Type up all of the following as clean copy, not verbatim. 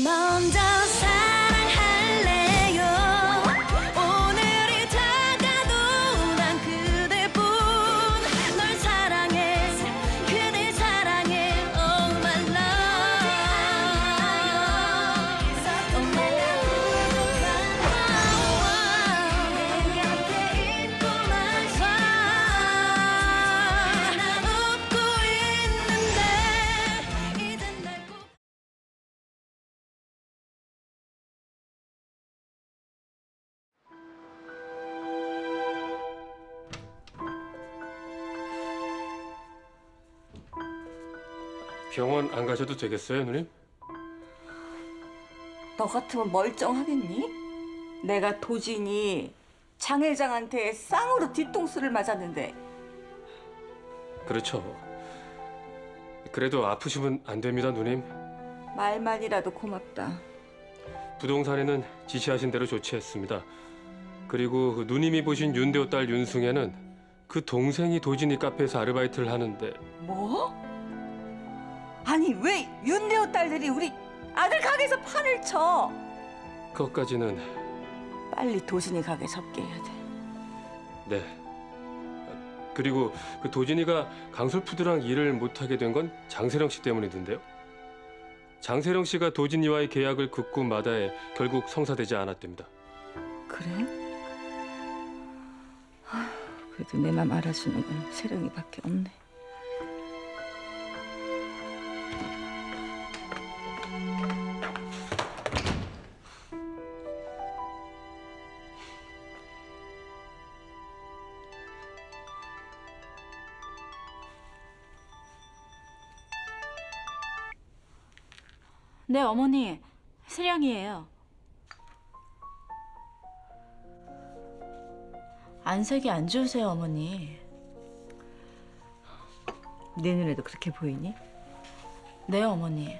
먼저 사랑할래요. 오늘이 다가도 난 그대뿐 널 사랑해 그대 사랑해 Oh my love Oh my love 내 곁에 있고만 난 웃고 있는데 이젠 날 꼭 병원 안 가셔도 되겠어요, 누님? 너 같으면 멀쩡하겠니? 내가 도진이 장 회장한테 쌍으로 뒤통수를 맞았는데 그렇죠. 그래도 아프시면 안 됩니다, 누님. 말만이라도 고맙다. 부동산에는 지시하신 대로 조치했습니다. 그리고 그 누님이 보신 윤대호 딸 윤승혜는 그 동생이 도진이 카페에서 아르바이트를 하는데 뭐? 아니 왜 윤대호 딸들이 우리 아들 가게에서 판을 쳐? 그것까지는 빨리 도진이 가게 접게 해야 돼. 네. 그리고 그 도진이가 강솔푸드랑 일을 못하게 된 건 장세령 씨 때문이던데요. 장세령 씨가 도진이와의 계약을 극구 마다해 결국 성사되지 않았답니다. 그래? 아휴, 그래도 내 맘 알아주는 건 세령이밖에 없네. 네, 어머니. 세령이에요. 안색이 안 좋으세요, 어머니. 내 눈에도 그렇게 보이니? 네, 어머니.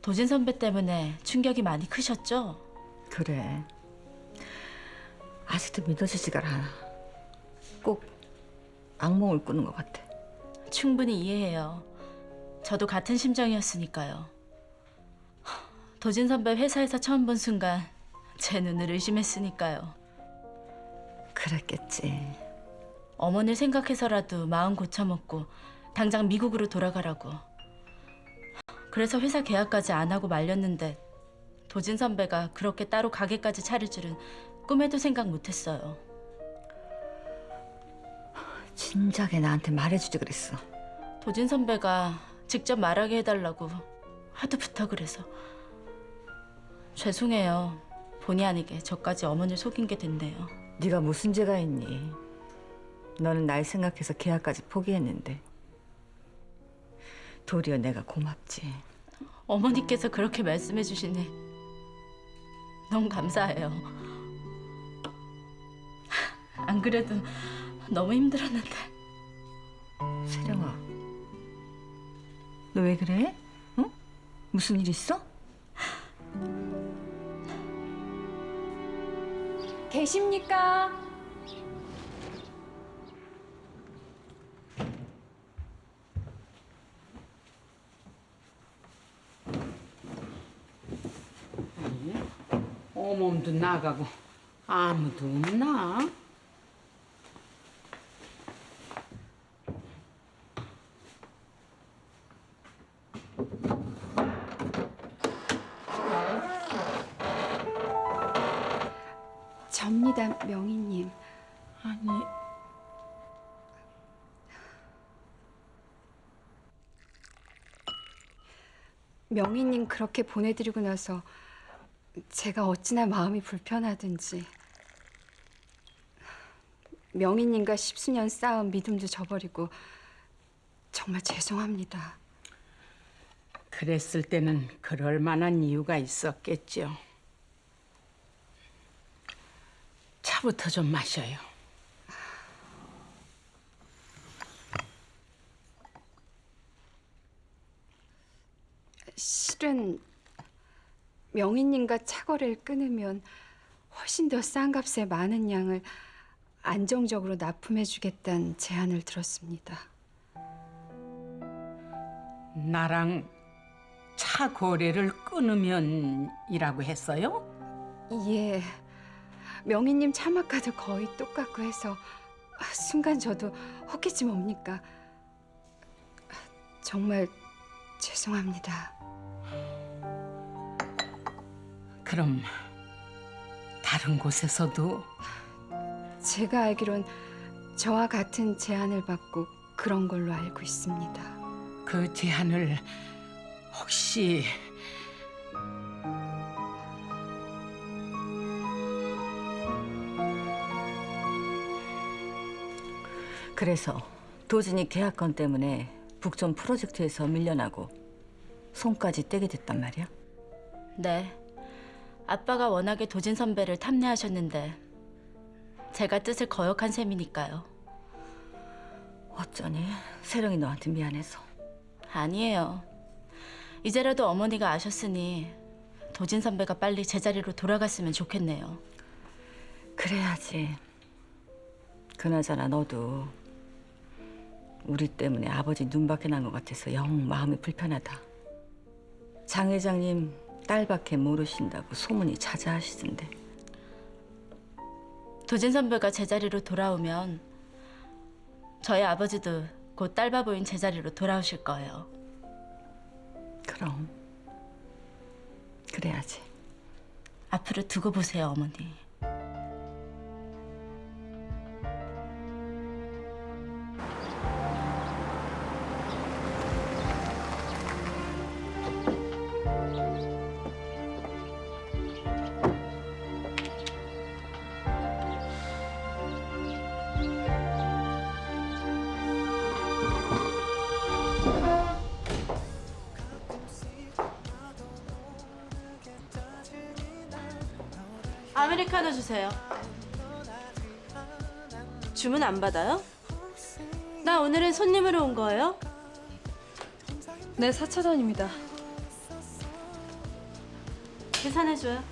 도진 선배 때문에 충격이 많이 크셨죠? 그래. 아직도 믿어지지가 않아. 꼭 악몽을 꾸는 것 같아. 충분히 이해해요. 저도 같은 심정이었으니까요. 도진 선배 회사에서 처음 본 순간 제 눈을 의심했으니까요. 그랬겠지. 어머니를 생각해서라도 마음 고쳐먹고 당장 미국으로 돌아가라고. 그래서 회사 계약까지 안 하고 말렸는데 도진 선배가 그렇게 따로 가게까지 차릴 줄은 꿈에도 생각 못했어요. 진작에 나한테 말해주지 그랬어. 도진 선배가 직접 말하게 해달라고 하도 부탁을 해서. 죄송해요. 본의 아니게 저까지 어머니를 속인 게 됐네요. 네가 무슨 죄가 있니? 너는 날 생각해서 계약까지 포기했는데. 도리어 내가 고맙지. 어머니께서 그렇게 말씀해 주시니 너무 감사해요. 안 그래도 너무 힘들었는데. 세령아, 너 왜 그래? 응? 무슨 일 있어? 계십니까? 어멈도 나가고 아무도 없나? 접니다, 명희님. 아니, 명희님 그렇게 보내드리고 나서 제가 어찌나 마음이 불편하든지 명희님과 십수년 쌓은 믿음도 저버리고 정말 죄송합니다. 그랬을 때는 그럴 만한 이유가 있었겠죠. 차부터 좀 마셔요. 실은 명희님과 차거래를 끊으면 훨씬 더 싼 값에 많은 양을 안정적으로 납품해주겠다는 제안을 들었습니다. 나랑 차 거래를 끊으면이라고 했어요? 예, 명희님 차마카도 거의 똑같고 해서 순간 저도 혹했지 뭡니까. 정말 죄송합니다. 그럼 다른 곳에서도 제가 알기론 저와 같은 제안을 받고 그런 걸로 알고 있습니다. 그 제안을 혹시 그래서 도진이 계약건 때문에 북촌 프로젝트에서 밀려나고 손까지 떼게 됐단 말이야? 네. 아빠가 워낙에 도진 선배를 탐내하셨는데 제가 뜻을 거역한 셈이니까요. 어쩌니 세령이 너한테 미안해서. 아니에요. 이제라도 어머니가 아셨으니 도진 선배가 빨리 제자리로 돌아갔으면 좋겠네요. 그래야지. 그나저나 너도 우리 때문에 아버지 눈밖에 난 것 같아서 영 마음이 불편하다. 장 회장님 딸밖에 모르신다고 소문이 자자하시던데. 도진 선배가 제자리로 돌아오면 저희 아버지도 곧 딸바보인 제자리로 돌아오실 거예요. 그럼 그래야지. 앞으로 두고 보세요, 어머니. 아메리카노 주세요. 주문 안 받아요? 나 오늘은 손님으로 온 거예요? 네, 4차전입니다. 계산해줘요.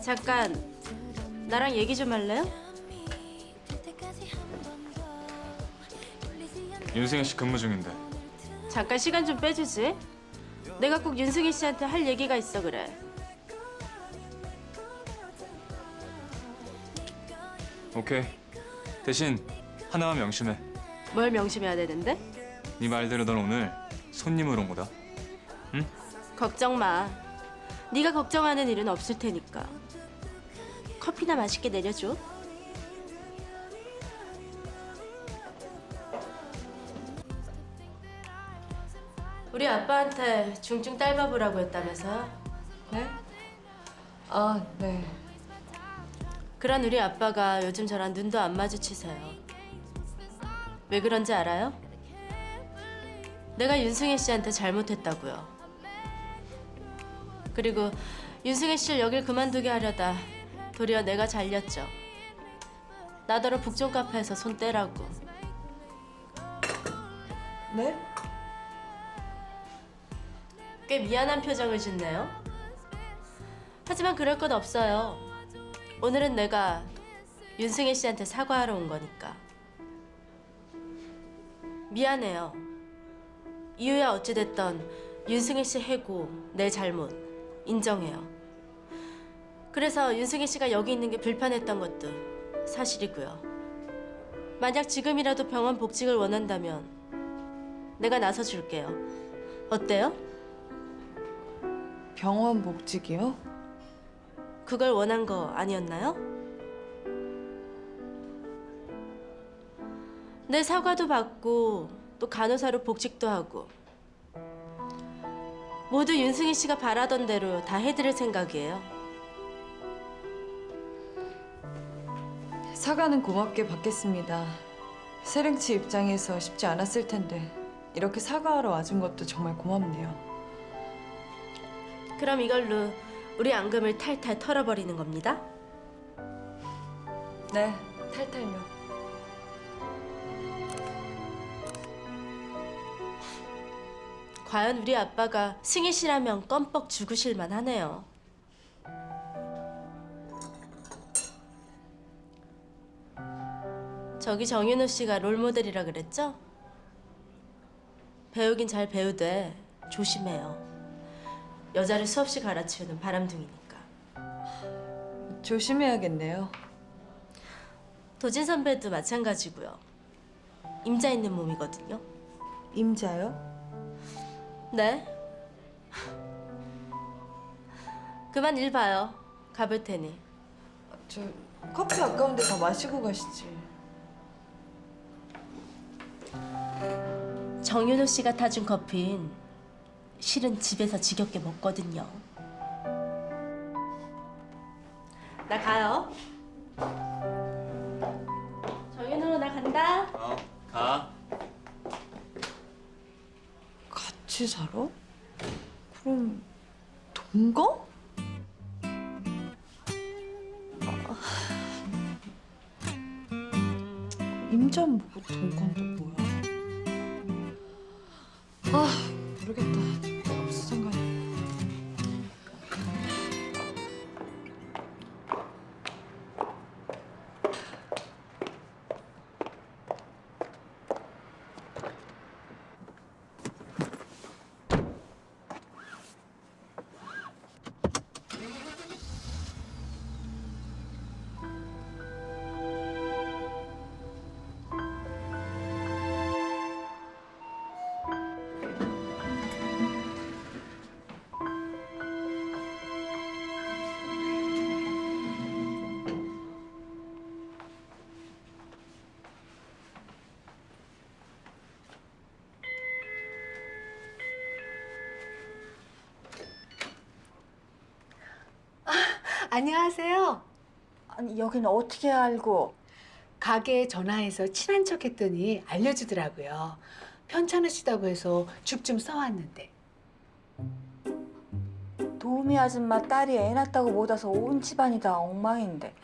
잠깐, 나랑 얘기 좀 할래요? 윤승현 씨 근무 중인데. 잠깐 시간 좀 빼주지. 내가 꼭 윤승희 씨한테 할 얘기가 있어 그래. 오케이. 대신 하나만 명심해. 뭘 명심해야 되는데? 네 말대로 넌 오늘 손님으로 온 거다. 걱정 마. 네가 걱정하는 일은 없을 테니까. 커피나 맛있게 내려줘. 우리 아빠한테 중증 딸바보라고 했다면서요? 네? 아, 네. 그런 우리 아빠가 요즘 저랑 눈도 안 마주치세요. 왜 그런지 알아요? 내가 윤승혜 씨한테 잘못했다고요. 그리고 윤승혜 씨를 여길 그만두게 하려다 도리어 내가 잘렸죠. 나더러 북촌 카페에서 손 떼라고. 네? 꽤 미안한 표정을 짓네요. 하지만 그럴 것 없어요. 오늘은 내가 윤승혜 씨한테 사과하러 온 거니까. 미안해요. 이유야 어찌됐던 윤승혜 씨 해고, 내 잘못 인정해요. 그래서 윤승혜 씨가 여기 있는 게 불편했던 것도 사실이고요. 만약 지금이라도 병원 복직을 원한다면 내가 나서줄게요. 어때요? 병원 복직이요? 그걸 원한 거 아니었나요? 내 사과도 받고 또 간호사로 복직도 하고 모두 윤승희 씨가 바라던 대로 다 해드릴 생각이에요. 사과는 고맙게 받겠습니다. 세령치 입장에서 쉽지 않았을 텐데 이렇게 사과하러 와준 것도 정말 고맙네요. 그럼 이걸로 우리 앙금을 탈탈 털어버리는 겁니다. 네, 탈탈요. 과연 우리 아빠가 승희 씨라면 껌뻑 죽으실만 하네요. 저기 정윤호 씨가 롤모델이라 그랬죠? 배우긴 잘 배우되 조심해요. 여자를 수없이 갈아치우는 바람둥이니까. 조심해야겠네요. 도진 선배도 마찬가지고요. 임자 있는 몸이거든요. 임자요? 네. 그만 일 봐요. 가볼 테니. 저 커피 아까운데 다 마시고 가시지. 정윤호 씨가 타준 커피는 실은 집에서 지겹게 먹거든요. 나 가요. 정윤호 나 간다. 가. 같이 살아? 그럼 동거? 임자는 뭐고 동거는 또 뭐야? 아 모르겠다. 내가 무슨 상관이야? 안녕하세요. 아니 여기는 어떻게 알고? 가게에 전화해서 친한 척했더니 알려주더라고요. 편찮으시다고 해서 죽 좀 써왔는데. 도우미 아줌마 딸이 애 낳았다고 못 와서 온 집안이 다 엉망인데.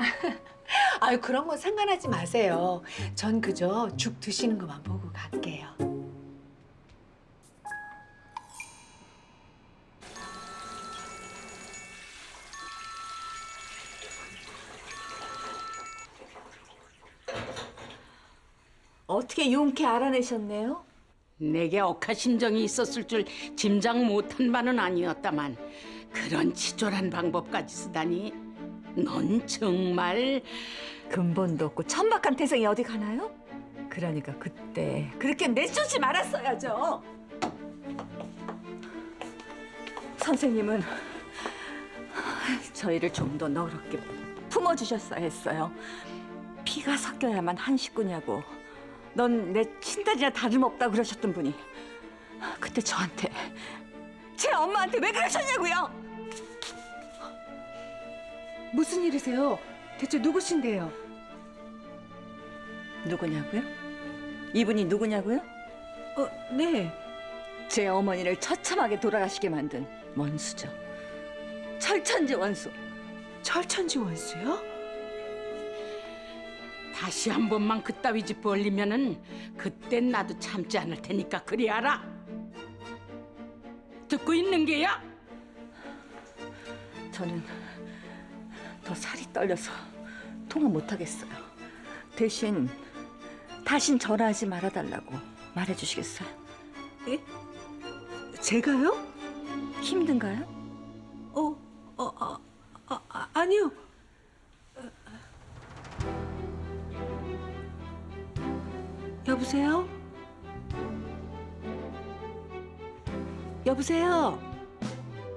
아유 그런 건 상관하지 마세요. 전 그저 죽 드시는 것만 보고 갈게요. 어떻게 용케 알아내셨네요? 내게 억하심정이 있었을 줄 짐작 못한 바는 아니었다만 그런 치졸한 방법까지 쓰다니 넌 정말 근본도 없고 천박한 태생이 어디 가나요? 그러니까 그때 그렇게 내쫓지 말았어야죠. 선생님은 저희를 좀 더 너그럽게 품어주셨어야 했어요. 피가 섞여야만 한 식구냐고. 넌 내 친딸이나 다름없다고 그러셨던 분이 그때 저한테, 제 엄마한테 왜 그러셨냐고요? 무슨 일이세요? 대체 누구신데요? 누구냐고요? 이분이 누구냐고요? 네. 제 어머니를 처참하게 돌아가시게 만든 원수죠. 철천지 원수. 철천지 원수요? 다시 한 번만 그따위 짓 벌리면은 그땐 나도 참지 않을 테니까 그리 알아. 듣고 있는 게야? 저는 더 살이 떨려서 통화 못하겠어요. 대신 다신 전화하지 말아달라고 말해주시겠어요? 예? 제가요? 힘든가요? 아니요. 여보세요? 여보세요?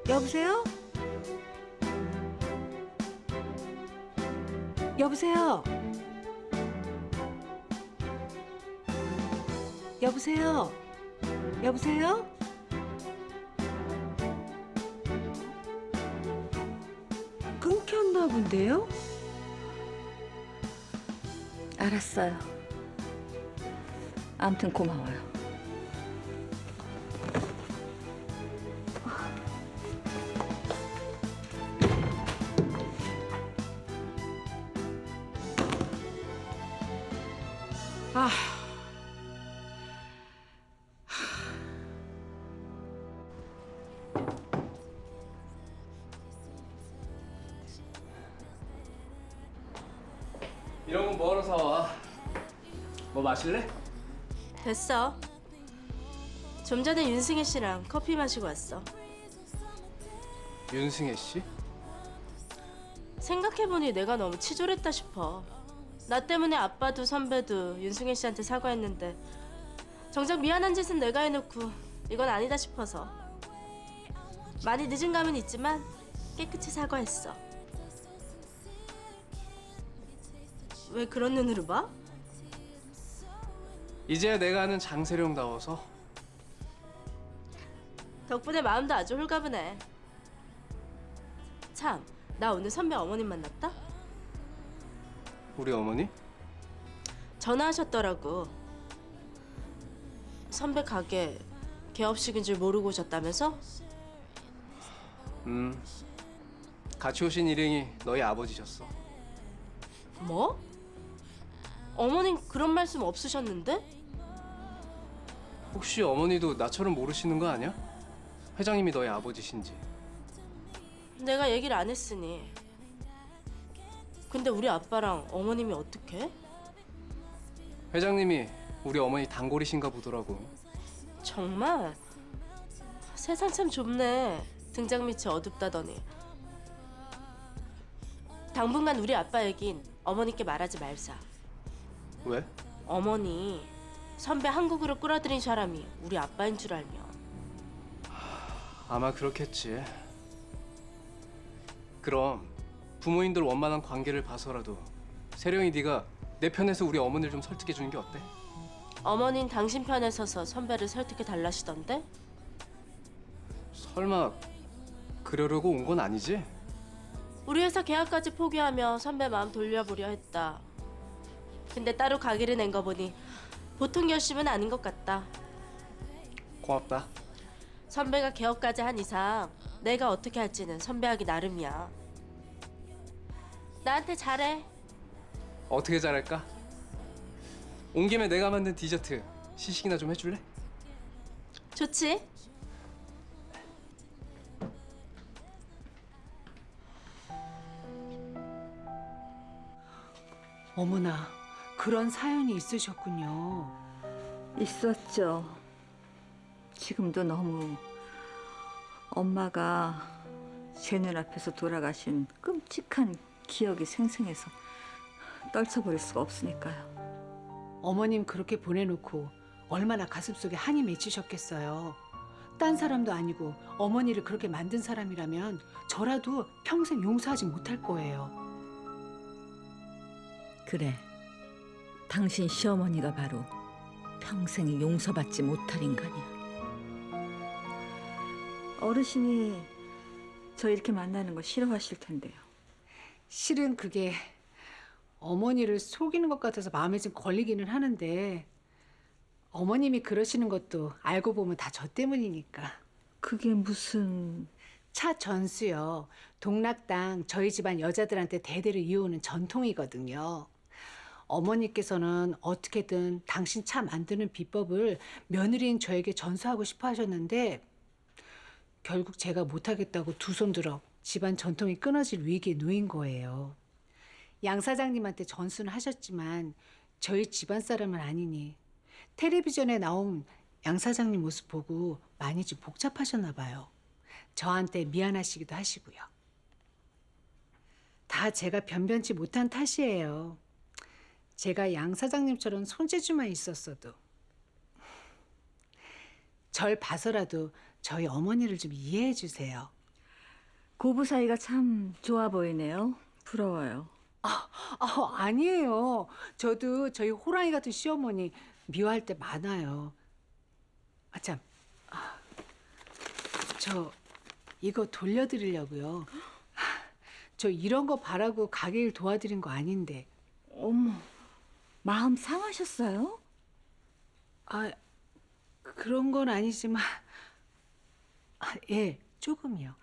여보세요? 여보세요? 여보세요? 여보세요? 끊겼나 본데요? 알았어요. 아무튼 고마워요. 아, 이런 건 뭐하러 사와? 뭐 마실래? 됐어. 좀 전에 윤승혜 씨랑 커피 마시고 왔어. 윤승혜 씨? 생각해보니 내가 너무 치졸했다 싶어. 나 때문에 아빠도 선배도 윤승혜 씨한테 사과했는데 정작 미안한 짓은 내가 해놓고 이건 아니다 싶어서 많이 늦은 감은 있지만 깨끗이 사과했어. 왜 그런 눈으로 봐? 이제야 내가 아는 장세령다워서. 덕분에 마음도 아주 홀가분해. 참, 나 오늘 선배 어머님 만났다? 우리 어머니? 전화하셨더라고. 선배 가게 개업식인 줄 모르고 오셨다면서? 같이 오신 일행이 너희 아버지셨어. 뭐? 어머님 그런 말씀 없으셨는데? 혹시 어머니도 나처럼 모르시는 거 아니야? 회장님이 너희 아버지신지. 내가 얘기를 안 했으니. 근데 우리 아빠랑 어머님이 어떻게? 회장님이 우리 어머니 단골이신가 보더라고. 정말? 세상 참 좁네. 등장 밑이 어둡다더니. 당분간 우리 아빠 얘긴 어머니께 말하지 말자. 왜? 어머니 선배 한국으로 끌어들인 사람이 우리 아빠인 줄 알면. 아마 그렇겠지. 그럼 부모님들 원만한 관계를 봐서라도 세령이 네가 내 편에서 우리 어머니를 좀 설득해 주는 게 어때? 어머닌 당신 편에 서서 선배를 설득해 달라시던데? 설마 그러려고 온 건 아니지? 우리 회사 계약까지 포기하며 선배 마음 돌려보려 했다. 근데 따로 가기를 낸 거 보니 보통 결심은 아닌 것 같다. 고맙다. 선배가 개업까지 한 이상 내가 어떻게 할지는 선배하기 나름이야. 나한테 잘해. 어떻게 잘할까? 온 김에 내가 만든 디저트 시식이나 좀 해줄래? 좋지? 어머나, 그런 사연이 있으셨군요. 있었죠. 지금도 너무 엄마가 제 눈앞에서 돌아가신 끔찍한 기억이 생생해서 떨쳐버릴 수가 없으니까요. 어머님 그렇게 보내놓고 얼마나 가슴속에 한이 맺히셨겠어요. 딴 사람도 아니고 어머니를 그렇게 만든 사람이라면 저라도 평생 용서하지 못할 거예요. 그래, 당신 시어머니가 바로 평생 용서받지 못할 인간이야. 어르신이 저 이렇게 만나는 거 싫어하실 텐데요. 실은 그게 어머니를 속이는 것 같아서 마음에 좀 걸리기는 하는데 어머님이 그러시는 것도 알고 보면 다 저 때문이니까. 그게 무슨... 차 전수요. 동락당 저희 집안 여자들한테 대대로 이어오는 전통이거든요. 어머니께서는 어떻게든 당신 차 만드는 비법을 며느리인 저에게 전수하고 싶어 하셨는데 결국 제가 못하겠다고 두 손 들어 집안 전통이 끊어질 위기에 놓인 거예요. 양 사장님한테 전수는 하셨지만 저희 집안 사람은 아니니 텔레비전에 나온 양 사장님 모습 보고 많이 좀 복잡하셨나 봐요. 저한테 미안하시기도 하시고요. 다 제가 변변치 못한 탓이에요. 제가 양 사장님처럼 손재주만 있었어도 절 봐서라도 저희 어머니를 좀 이해해 주세요. 고부 사이가 참 좋아 보이네요. 부러워요. 아니에요. 저도 저희 호랑이 같은 시어머니 미워할 때 많아요. 참, 저 이거 돌려드리려고요. 저 이런 거 바라고 가게 일 도와드린 거 아닌데. 어머, 마음 상하셨어요? 그런 건 아니지만 예, 조금이요.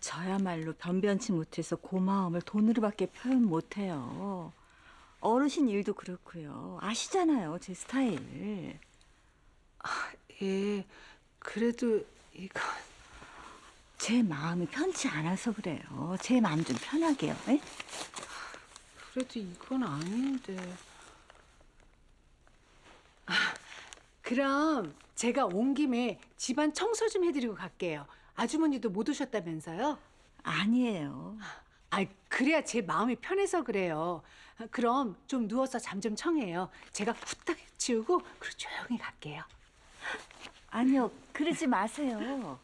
저야말로 변변치 못해서 고마움을 돈으로밖에 표현 못해요. 어르신 일도 그렇고요. 아시잖아요, 제 스타일. 예, 그래도 이건 제 마음이 편치 않아서 그래요. 제 마음 좀 편하게요. 예? 그래도 이건 아닌데. 그럼 제가 온 김에 집안 청소 좀 해드리고 갈게요. 아주머니도 못 오셨다면서요? 아니에요. 아, 그래야 제 마음이 편해서 그래요. 그럼 좀 누워서 잠 좀 청해요. 제가 후딱 치우고 그리고 조용히 갈게요. 아니요, 그러지 마세요.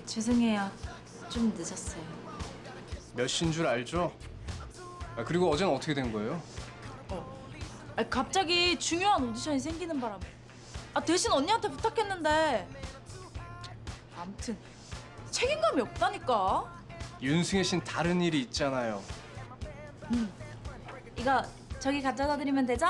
죄송해요. 좀 늦었어요. 몇 시인 줄 알죠? 그리고 어제는 어떻게 된 거예요? 갑자기 중요한 오디션이 생기는 바람에 대신 언니한테 부탁했는데 아무튼 책임감이 없다니까. 윤승혜 씨는 다른 일이 있잖아요. 이거 저기 가져다 드리면 되죠?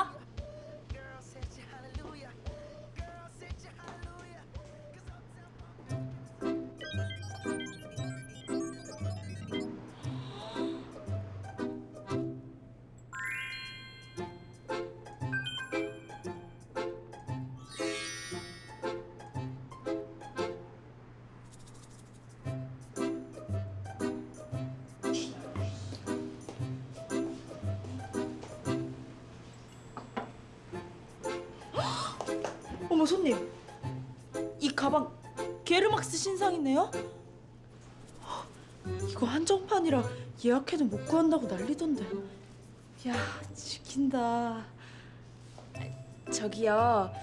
어머 손님, 이 가방 게르막스 신상이네요? 이거 한정판이라 예약해도 못 구한다고 난리던데. 야, 죽인다. 저기요,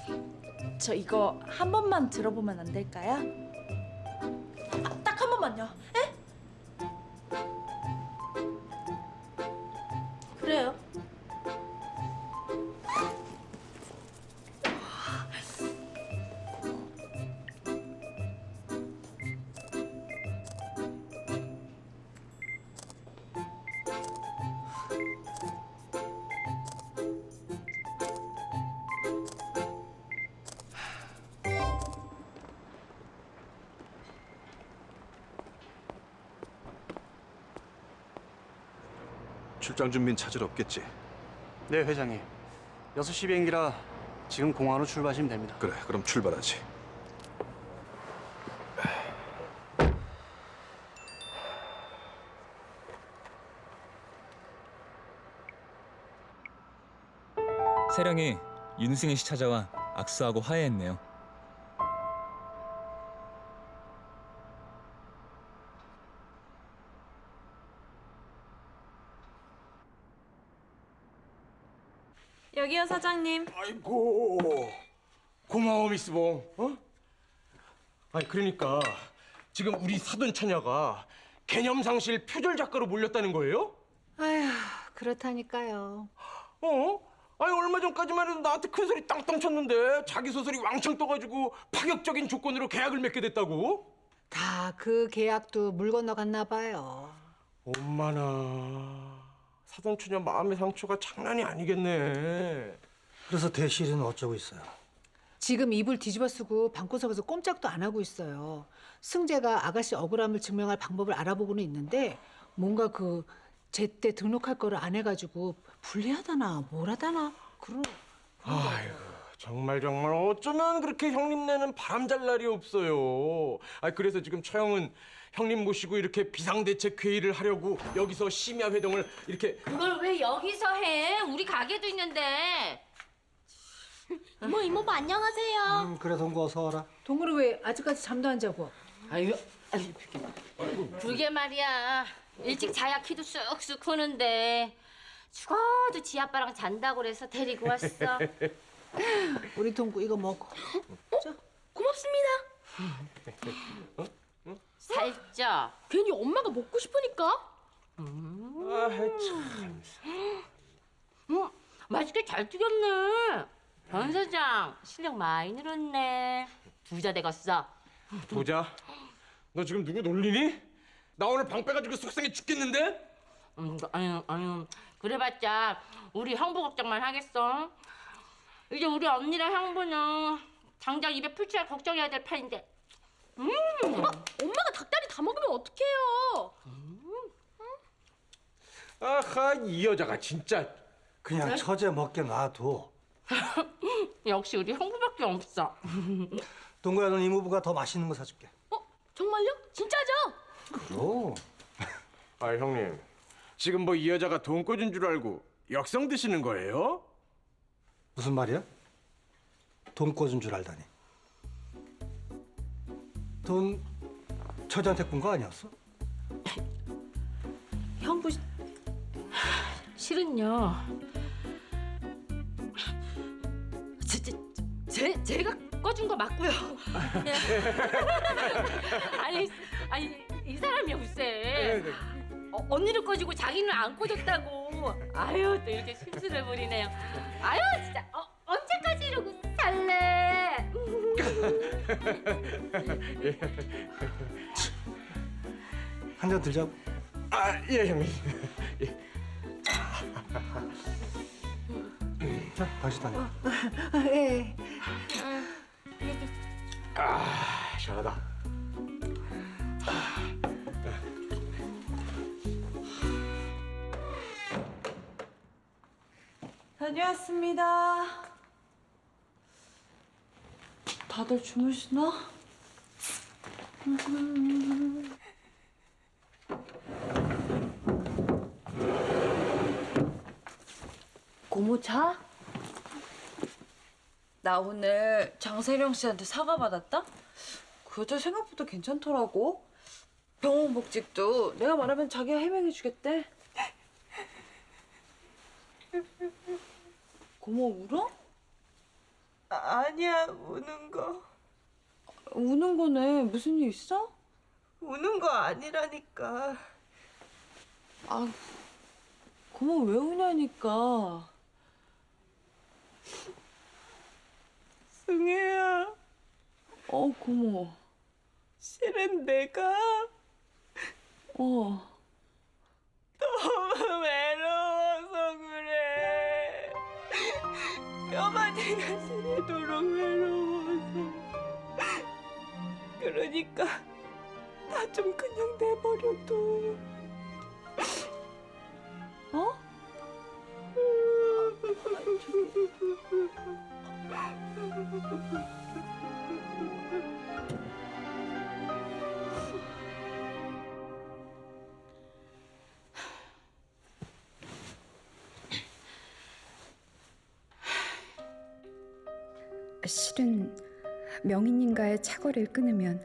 저 이거 한 번만 들어보면 안 될까요? 딱 한 번만요. 에? 그래요. 출장 준비는 차질 없겠지? 네, 회장님. 6시 비행기라 지금 공항으로 출발하시면 됩니다. 그래, 그럼 출발하지. 세령이 윤승혜 씨 찾아와 악수하고 화해했네요. 여기요 사장님. 아이고 고마워 미스봉. 아니 그러니까 지금 우리 사돈 처녀가 개념상실 표절 작가로 몰렸다는 거예요? 아휴, 그렇다니까요. 아니 얼마 전까지만 해도 나한테 큰 소리 땅땅 쳤는데 자기 소설이 왕창 떠가지고 파격적인 조건으로 계약을 맺게 됐다고? 다 그 계약도 물 건너갔나 봐요. 엄마나 사돈 처녀 마음의 상처가 장난이 아니겠네. 그래서 대실은 어쩌고 있어요? 지금 이불 뒤집어 쓰고 방구석에서 꼼짝도 안 하고 있어요. 승재가 아가씨 억울함을 증명할 방법을 알아보고는 있는데 뭔가 그 제때 등록할 거를 안 해가지고 불리하다나 뭐라다나 아이고 정말 어쩌면 그렇게 형님네는 바람 잘 날이 없어요. 그래서 지금 처형은 형님 모시고 이렇게 비상대책회의를 하려고 여기서 심야 회동을 이렇게. 그걸 왜 여기서 해? 우리 가게도 있는데. 이모 안녕하세요. 그래 동구 어서 와라. 동구를 왜 아직까지 잠도 안 자고? 아유, 그게 말이야. 일찍 자야 키도 쑥쑥 크는데 죽어도 지 아빠랑 잔다고 그래서 데리고 왔어. 우리 동구 이거 먹어. 자. 고맙습니다. 살쪄. 괜히 엄마가 먹고 싶으니까. 맛있게 잘 튀겼네. 변 사장 실력 많이 늘었네. 부자 되겠어. 보자. 너 지금 누구 놀리니? 나 오늘 방 빼가지고 속상해 죽겠는데? 아유. 그래봤자 우리 형부 걱정만 하겠어. 이제 우리 언니랑 형부는 당장 입에 풀칠할 걱정해야 될 판인데. 엄마가 닭다리 다 먹으면 어떡해요? 이 여자가 진짜 그냥 처제 먹게 놔둬. 역시 우리 형부밖에 없어. 동거야, 넌 이모부가 더 맛있는 거 사줄게. 정말요? 진짜죠? 그럼. 아 형님, 지금 뭐 이 여자가 돈 꿔준 줄 알고 역성 드시는 거예요? 무슨 말이야? 돈 꿔준 줄 알다니. 돈 처제한테 꾼 거 아니었어? 형부 실은요. 제가 꺼준 거 맞고요. 아니 이 사람이 글쎄 언니를 꺼주고 자기는 안 꺼줬다고. 아유 또 이렇게 심술을 부리네요. 아유 진짜 언제까지 이러고 살래? 한 잔 들자고. 예 형님. 자, 다시 다녀. 예. 시원하다. 다녀왔습니다. 다들 주무시나? 고모 차? 나 오늘 장세령 씨한테 사과 받았다? 그 여자 생각보다 괜찮더라고. 병원 복직도 내가 말하면 자기가 해명해 주겠대. 고모 울어? 아니야, 우는 거. 우는 거네. 무슨 일 있어? 우는 거 아니라니까. 아, 고모 왜 우냐니까. 승혜야. 고모. 실은 내가 너무 외로워서 그래. 뼈마디가 시리도록 외로워서. 그러니까 나 좀 그냥 내버려둬. 실은 명희님과의 차거를 끊으면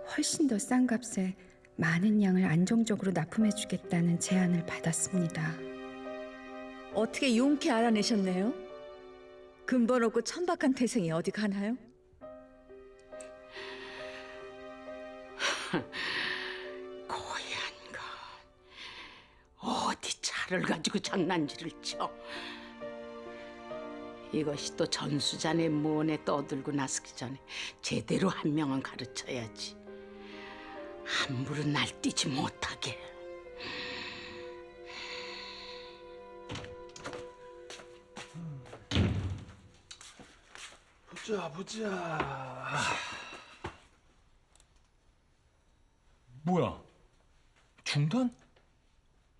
훨씬 더 싼 값에 많은 양을 안정적으로 납품해주겠다는 제안을 받았습니다. 어떻게 용케 알아내셨네요? 근본 없고 천박한 태생이 어디 가나요? 고얀 건 어디 차를 가지고 장난질을 쳐. 이것이 또 전수잔의 무언에 떠들고 나서기 전에 제대로 한 명은 가르쳐야지. 함부로 날뛰지 못하게. 보자. 뭐야? 중단?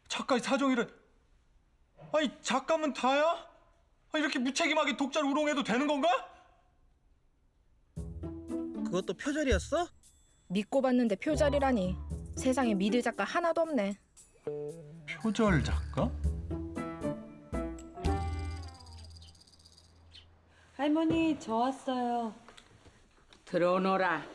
작가의 사정이래. 아니 작가면 다야? 이렇게 무책임하게 독자를 우롱해도 되는 건가? 그것도 표절이었어? 믿고 봤는데 표절이라니. 세상에 믿을 작가 하나도 없네. 표절 작가? 할머니, 저 왔어요. 들어오너라.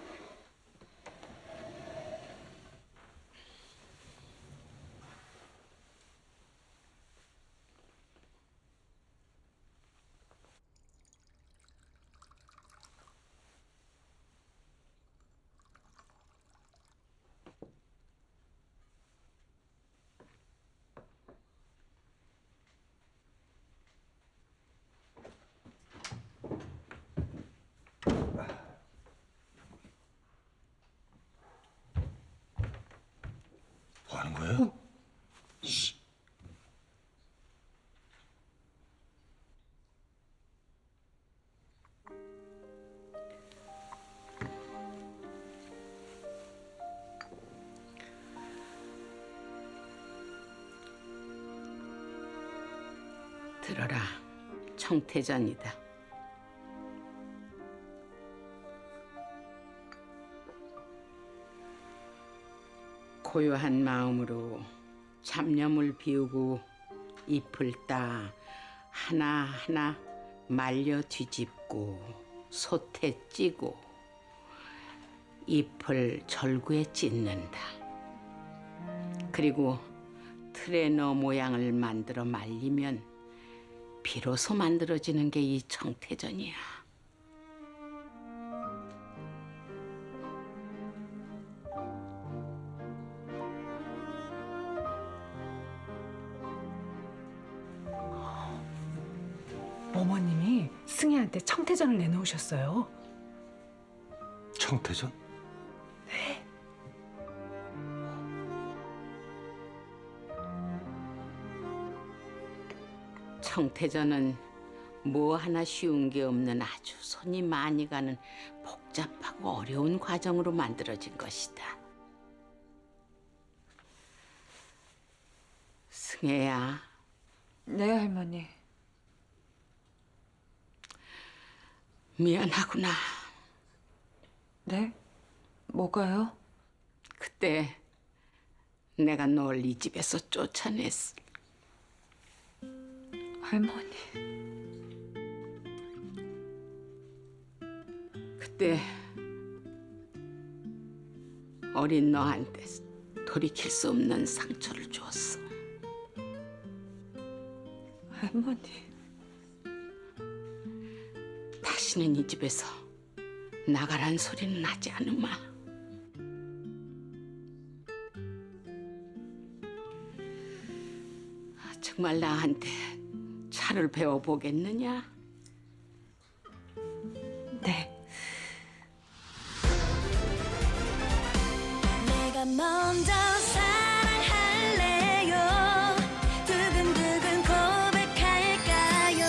뭐 하는 거예요? 들어라, 청태전이다. 고요한 마음으로 잡념을 비우고 잎을 따 하나하나 말려 뒤집고 솥에 찌고 잎을 절구에 찢는다. 그리고 틀에 넣어 모양을 만들어 말리면 비로소 만들어지는 게 이 청태전이야. 어머님이 승희한테 청태전을 내놓으셨어요. 청태전? 네. 청태전은 뭐 하나 쉬운 게 없는 아주 손이 많이 가는 복잡하고 어려운 과정으로 만들어진 것이다. 승혜야. 네, 할머니. 미안하구나. 네? 뭐가요? 그때 내가 널 이 집에서 쫓아냈어. 할머니. 그때 어린 너한테 돌이킬 수 없는 상처를 줬어. 할머니. 다시는 이 집에서 나가란 소리는 하지 않으마. 정말 나한테 차를 배워보겠느냐? 네. 내가 먼저 사랑할래요. 두근두근 고백할까요?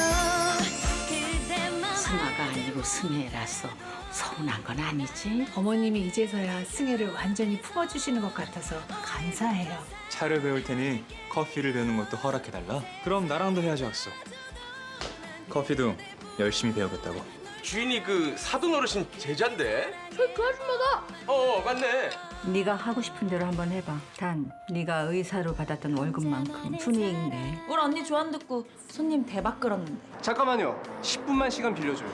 그대만 승아가 아니고 승혜라서 서운한 건 아니지? 어머님이 이제서야 승혜를 완전히 품어주시는 것 같아서 감사해요. 차를 배울 테니 커피를 배우는 것도 허락해달라? 그럼 나랑도 해야지 약속. 커피도 열심히 배우겠다고. 주인이 그 사돈 어르신 제자인데? 그 아줌마다. 맞네. 네가 하고 싶은 대로 한번 해봐. 단 네가 의사로 받았던 월급만큼 순이익 내. 우리 언니 조언 듣고 손님 대박 끌었는데. 잠깐만요. 10분만 시간 빌려줘요.